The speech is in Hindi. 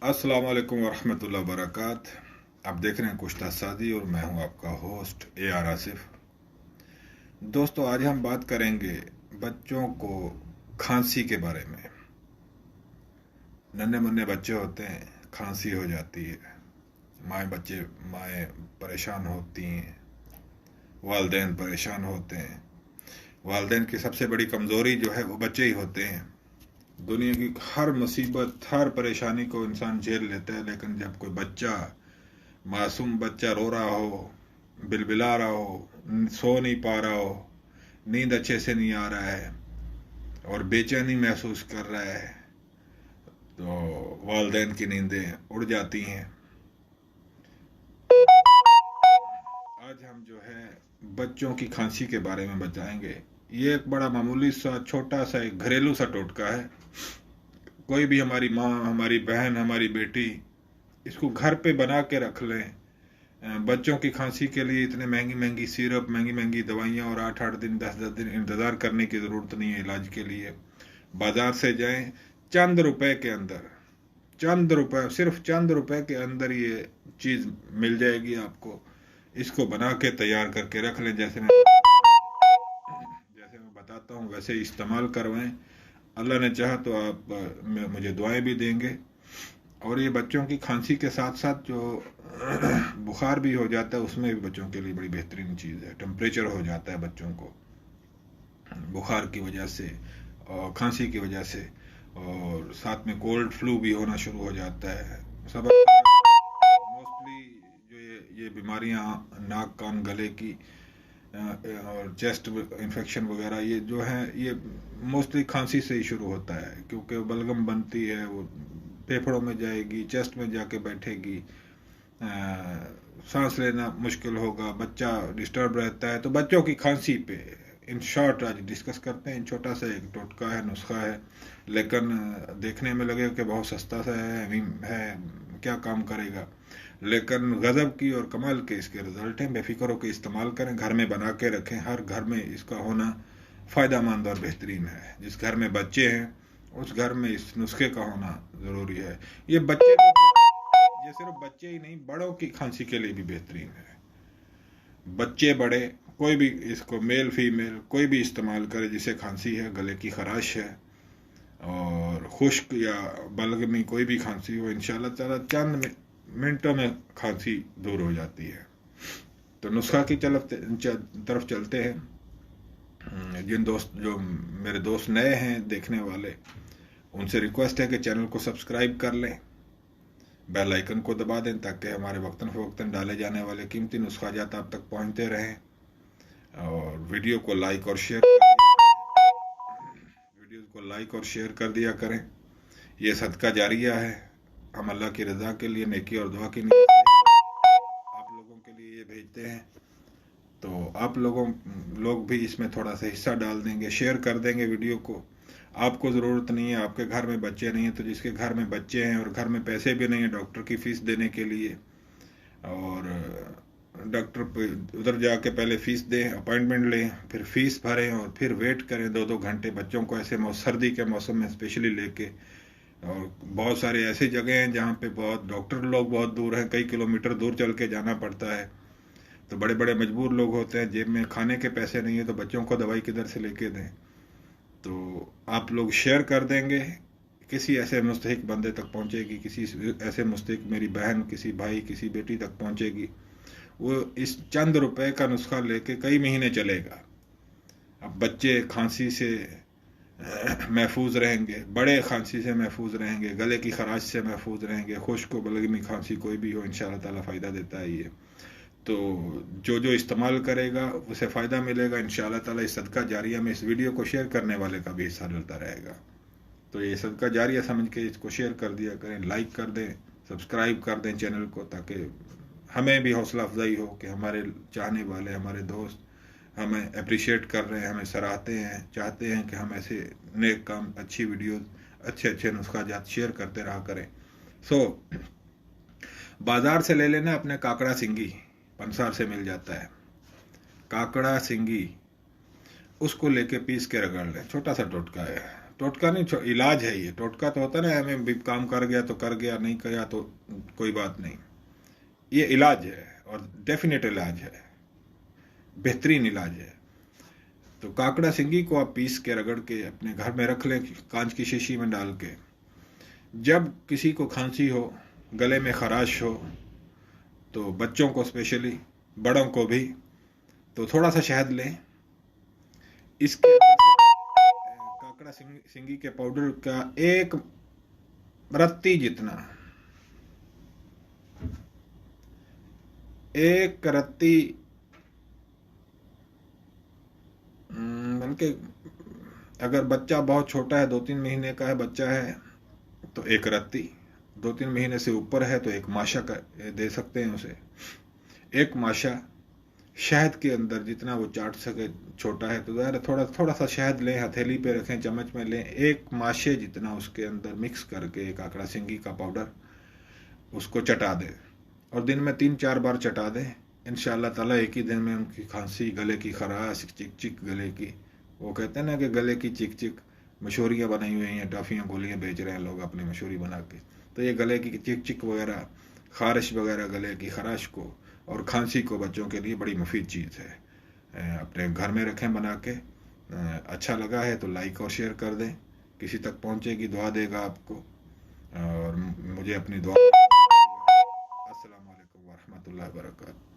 अस्सलाम वालेकुम वरहमतुल्लाहि वबरकात। आप देख रहे हैं कुश्ता सादी और मैं हूं आपका होस्ट AR आसिफ। दोस्तों, आज हम बात करेंगे बच्चों को खांसी के बारे में। नन्हे मुन्ने बच्चे होते हैं, खांसी हो जाती है, माएँ परेशान होती हैं, वालिदैन परेशान होते हैं। वालिदैन की सबसे बड़ी कमज़ोरी जो है वो बच्चे ही होते हैं। दुनिया की हर मुसीबत, हर परेशानी को इंसान झेल लेता है, लेकिन जब कोई बच्चा, मासूम बच्चा रो रहा हो, बिलबिला रहा हो, सो नहीं पा रहा हो, नींद अच्छे से नहीं आ रहा है और बेचैनी महसूस कर रहा है, तो वालिदैन की नींदें उड़ जाती हैं। आज हम जो है बच्चों की खांसी के बारे में बताएंगे। ये एक बड़ा मामूली सा, छोटा सा, एक घरेलू सा टोटका है। कोई भी, हमारी माँ, हमारी बहन, हमारी बेटी, इसको घर पे बना के रख लें। बच्चों की खांसी के लिए इतने महंगी महंगी सिरप, महंगी महंगी दवाइयाँ और 8-8 दिन, 10-10 दिन इंतज़ार करने की ज़रूरत नहीं है इलाज के लिए। बाज़ार से जाएं, चंद रुपए के अंदर, चंद रुपए, सिर्फ चंद रुपए के अंदर ये चीज़ मिल जाएगी आपको। इसको बना के तैयार करके रख लें। जैसे मैं बताता हूँ वैसे इस्तेमाल करवाएं। अल्लाह ने चाहा तो आप मुझे दुआएं भी देंगे। और ये बच्चों की खांसी के साथ साथ जो बुखार भी हो जाता है, उसमें भी बच्चों के लिए बड़ी बेहतरीन चीज़ है। टेम्परेचर हो जाता है बच्चों को बुखार की वजह से और खांसी की वजह से, और साथ में कोल्ड फ्लू भी होना शुरू हो जाता है। सब मोस्टली जो ये बीमारियां, नाक कान गले की और चेस्ट इन्फेक्शन वगैरह, ये जो है ये मोस्टली खांसी से ही शुरू होता है, क्योंकि बलगम बनती है, वो फेफड़ों में जाएगी, चेस्ट में जाके बैठेगी, सांस लेना मुश्किल होगा, बच्चा डिस्टर्ब रहता है। तो बच्चों की खांसी पे इन शॉर्ट आज डिस्कस करते हैं। छोटा सा एक टोटका है, नुस्खा है, लेकिन देखने में लगे कि बहुत सस्ता सा है, क्या काम करेगा, लेकिन गजब की और कमाल के इसके रिजल्ट हैं। बेफिक्र होकर इस्तेमाल करें, घर में बना के रखें। हर घर में इसका होना फ़ायदेमंद और बेहतरीन है। जिस घर में बच्चे हैं उस घर में इस नुस्खे का होना ज़रूरी है। ये सिर्फ बच्चे ही नहीं, बड़ों की खांसी के लिए भी बेहतरीन है। बच्चे, बड़े, कोई भी इसको, मेल फीमेल कोई भी इस्तेमाल करे जिसे खांसी है, गले की खराश है और खुश्क या बलगमी कोई भी खांसी हो, इंशाल्लाह ताला चंद मिनटों में खांसी दूर हो जाती है। तो नुस्खा की तरफ चलते हैं। जो मेरे दोस्त नए हैं देखने वाले, उनसे रिक्वेस्ट है कि चैनल को सब्सक्राइब कर लें, बेल आइकन को दबा दें, ताकि हमारे वक्तन फ़वक्तन डाले जाने वाले कीमती नुस्खाजात आप तक पहुंचते रहें। और वीडियो को लाइक और शेयर कर दिया करें। ये सदका जारिया है। हम अल्लाह की रज़ा के लिए, नेकी और दुआ की नीयत से आप लोगों के लिए ये भेजते हैं। तो आप लोग भी इसमें थोड़ा सा हिस्सा डाल देंगे, शेयर कर देंगे वीडियो को। आपको ज़रूरत नहीं है, आपके घर में बच्चे नहीं हैं, तो जिसके घर में बच्चे हैं और घर में पैसे भी नहीं है डॉक्टर की फ़ीस देने के लिए, और डॉक्टर पे उधर जाके पहले फ़ीस दें, अपॉइंटमेंट लें, फिर फ़ीस भरें और फिर वेट करें 2-2 घंटे बच्चों को ऐसे सर्दी के मौसम में स्पेशली लेके। और बहुत सारे ऐसी जगह हैं जहाँ पे बहुत डॉक्टर लोग बहुत दूर हैं, कई किलोमीटर दूर चल के जाना पड़ता है। तो बड़े बड़े मजबूर लोग होते हैं, जेब में खाने के पैसे नहीं है, तो बच्चों को दवाई किधर से लेके दें। तो आप लोग शेयर कर देंगे, किसी ऐसे मुस्तहिक बंदे तक पहुंचेगी, किसी ऐसे मुस्तहिक मेरी बहन, किसी भाई, किसी बेटी तक पहुंचेगी। वो इस चंद रुपए का नुस्खा लेके कई महीने चलेगा। अब बच्चे खांसी से महफूज रहेंगे, बड़े खांसी से महफूज रहेंगे, गले की खराश से महफूज रहेंगे, खुश्क व बलगमी खांसी कोई भी हो, इंशाल्लाह ताला फ़ायदा देता है ये। तो जो इस्तेमाल करेगा उसे फ़ायदा मिलेगा इंशाल्लाह ताला। इस सदका जारिया में इस वीडियो को शेयर करने वाले का भी हिस्सा मिलता रहेगा। तो ये सदका जारिया समझ के इसको शेयर कर दिया करें, लाइक कर दें, सब्सक्राइब कर दें चैनल को, ताकि हमें भी हौसला अफजाई हो कि हमारे चाहने वाले, हमारे दोस्त हमें अप्रिशिएट कर रहे हैं, हमें सराहते हैं, चाहते हैं कि हम ऐसे नेक काम, अच्छी वीडियोस, अच्छे अच्छे नुस्खाजात शेयर करते रहा करें। बाज़ार से ले लेना अपने काकड़ा सिंगी, पंसार से मिल जाता है काकड़ा सिंगी, उसको लेके पीस के रगड़ लें। छोटा सा टोटका है, टोटका नहीं, इलाज है ये। टोटका तो होता है ना, हमें भी काम कर गया तो कर गया, नहीं किया तो कोई बात नहीं। ये इलाज है और डेफिनेट इलाज है, बेहतरीन इलाज है। तो काकड़ा सिंगी को आप पीस के रगड़ के अपने घर में रख लें, कांच की शीशी में डाल के। जब किसी को खांसी हो, गले में खराश हो, तो बच्चों को स्पेशली, बड़ों को भी, तो थोड़ा सा शहद लें। इसके अंदर से काकड़ा सिंगी के पाउडर का एक रत्ती जितना, एक रत्ती, बल्कि अगर बच्चा बहुत छोटा है, 2-3 महीने का है बच्चा है, तो एक रत्ती, 2-3 महीने से ऊपर है तो एक माशा का दे सकते हैं उसे। एक माशा शहद के अंदर, जितना वो चाट सके, छोटा है तो ज़रा थोड़ा थोड़ा सा शहद लें, हथेली पे रखें, चम्मच में लें, एक माशे जितना उसके अंदर मिक्स करके काकड़ा सिंगी का पाउडर उसको चटा दें और दिन में 3-4 बार चटा दें। इंशाअल्लाह ताला एक ही दिन में उनकी खांसी, गले की खराश, चिक चिक गले की, वो कहते हैं ना कि गले की चिक चिक, मशहूरियाँ बनाई हुई हैं, टॉफ़ियाँ गोलियाँ बेच रहे हैं लोग अपनी मशहूरी बना के, तो ये गले की चिक चिक वगैरह, खारिश वगैरह, गले की खराश को और खांसी को बच्चों के लिए बड़ी मुफीद चीज़ है। अपने घर में रखें बना के। अच्छा लगा है तो लाइक और शेयर कर दें, किसी तक पहुँचेगी, दुआ देगा आपको और मुझे अपनी दुआ। अस्सलाम वालेकुम व रहमतुल्लाहि व बरकातहू।